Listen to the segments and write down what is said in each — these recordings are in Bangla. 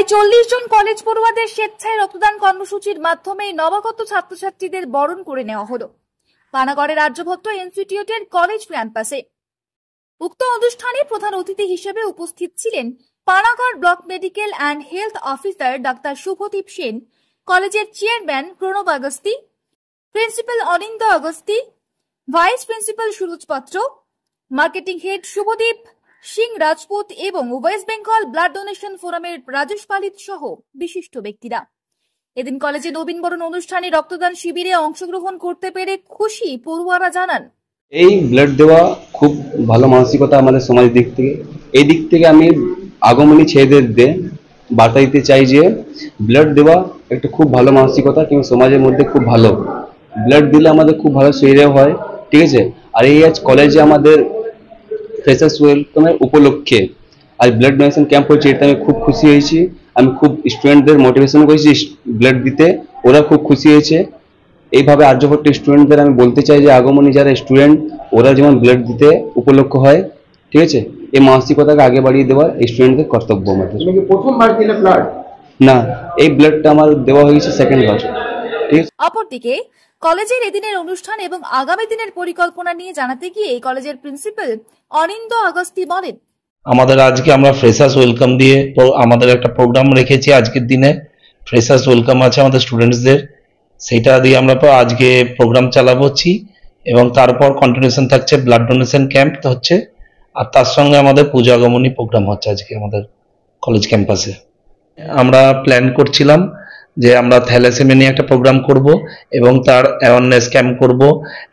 প্রায় 40 জন কলেজ পড়ুয়াদের স্বেচ্ছায় রক্তদান কর্মসূচির মাধ্যমে নবাগত ছাত্রছাত্রীদের বরণ করে নেওয়া হলো পানাগড়ের আর্যভট্ট ইনস্টিটিউটের কলেজ ক্যাম্পাসে। উক্ত অনুষ্ঠানে প্রধান অতিথি হিসেবে উপস্থিত ছিলেন Panagarh block medical and health officer doctor Shubhadeep Sen, কলেজের chairman Pranab Agasti, principal Anindya Agasti, vice principal Suraj Patra, marketing head Shubhadeep Singh Rajput এবং ওয়েস্ট বেঙ্গল ব্লাড ডোনেশন ফোরামের রাজেশ পালিত সহ বিশিষ্ট ব্যক্তিরা। এদিন কলেজে নবীনবরণ অনুষ্ঠানে রক্তদান শিবিরে অংশগ্রহণ করতে পেরে খুশি পড়ুয়ারা জানান, এই ব্লাড দেওয়া খুব ভালো মানসিকতা আমাদের সমাজ দিক থেকে। এই দিক থেকে আমি আগমনী ছেলেদের বার্তা দিতে চাই যে ব্লাড দেওয়া একটা খুব ভালো মানসিকতা, কিন্তু সমাজের মধ্যে খুব ভালো। ব্লাড দিলে আমাদের খুব ভালো শরীরে হয়, ঠিক আছে। আর এই আজ কলেজে আমাদের ফ্রেশার্স ওয়েলকামের উপলক্ষে আজ ব্লাড ডোনেশন ক্যাম্প হয়েছে, এটা আমি খুব খুশি হয়েছি। আমি খুব স্টুডেন্টদের মোটিভেশন করেছি ব্লাড দিতে, ওরা খুব খুশি হয়েছে। এইভাবে আর্যভট্ট স্টুডেন্টদের আমি বলতে চাই যে আগমনী যারা স্টুডেন্ট ওরা যেমন ব্লাড দিতে উপলক্ষ হয়, ঠিক আছে। এই মানসিকতাকে আগে বাড়িয়ে দেওয়ার স্টুডেন্টদের কর্তব্য আমাদের। প্রথমবার দিলে ব্লাড না, এই ব্লাডটা আমার দেওয়া হয়েছে সেকেন্ড বার, ঠিক আছে। অপরদিকে কলেজের এদিনের অনুষ্ঠান এবং আগামী দিনের পরিকল্পনা নিয়ে জানাতে গিয়ে কলেজের প্রিন্সিপাল অনিন্দ আগস্তি বলেন, আমাদের আজকে আমরা ফ্রেশার্স ওয়েলকাম দিয়ে আমাদের একটা প্রোগ্রাম রেখেছি। আজকের দিনে ফ্রেশার্স ওয়েলকাম আছে আমাদের স্টুডেন্টসদের, সেটা দিয়ে আমরা আজকে প্রোগ্রাম চালাবছি এবং তারপর কন্টিনিউশন থাকছে ব্লাড ডোনেশন ক্যাম্প হচ্ছে, আর তার সঙ্গে আমাদের পূজা আগমনী প্রোগ্রাম হচ্ছে আজকে আমাদের কলেজ ক্যাম্পাসে। আমরা প্ল্যান করছিলাম যে আমরা থ্যালাসেমিয়া নিয়ে একটা প্রোগ্রাম করব এবং তার অ্যাওয়ারনেস ক্যাম্প করব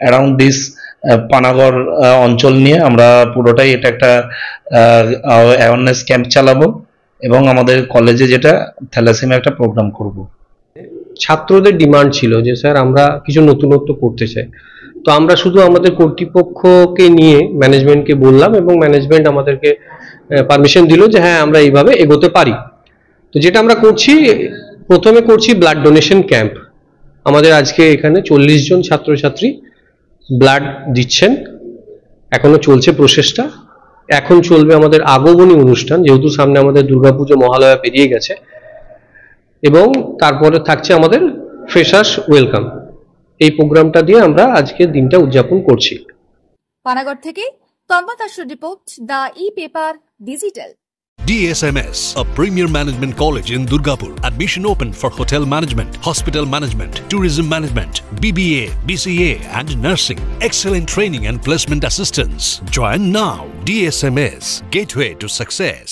অ্যারাউন্ড দিস পানাগড় অঞ্চল নিয়ে। আমরা পুরোটাই এটা একটা অ্যাওয়ারনেস ক্যাম্প চালাবো এবং আমাদের কলেজে যেটা থ্যালাসেমিয়া একটা প্রোগ্রাম করব। ছাত্রদের ডিমান্ড ছিল যে স্যার আমরা কিছু নতুনত্ব করতে চাই, তো আমরা শুধু আমাদের কর্তৃপক্ষকে নিয়ে ম্যানেজমেন্টকে বললাম এবং ম্যানেজমেন্ট আমাদেরকে পারমিশন দিল যে হ্যাঁ আমরা এইভাবে এগোতে পারি। তো যেটা আমরা করছি, প্রথমে করছি ব্লাড ডোনেশন ক্যাম্প। আমাদের আজকে এখানে 40 জন ছাত্রছাত্রী ব্লাড দিচ্ছেন, এখনো চলছে প্রসেসটা। এখন চলবে আমাদের আগমনী অনুষ্ঠান, যেহেতু সামনে আমাদের দুর্গাপুজো মহালয়া পেরিয়ে গেছে, এবং তারপরে থাকছে আমাদের ফ্রেশার্স ওয়েলকাম। এই প্রোগ্রামটা দিয়ে আমরা আজকের দিনটা উদযাপন করছি। পানাগড় থেকে তন্ময় দাসের report, the e-paper digital. DSMS, a premier management college in Durgapur. Admission open for hotel management, hospital management, tourism management, BBA, BCA and nursing. Excellent training and placement assistance. Join now. DSMS, gateway to success.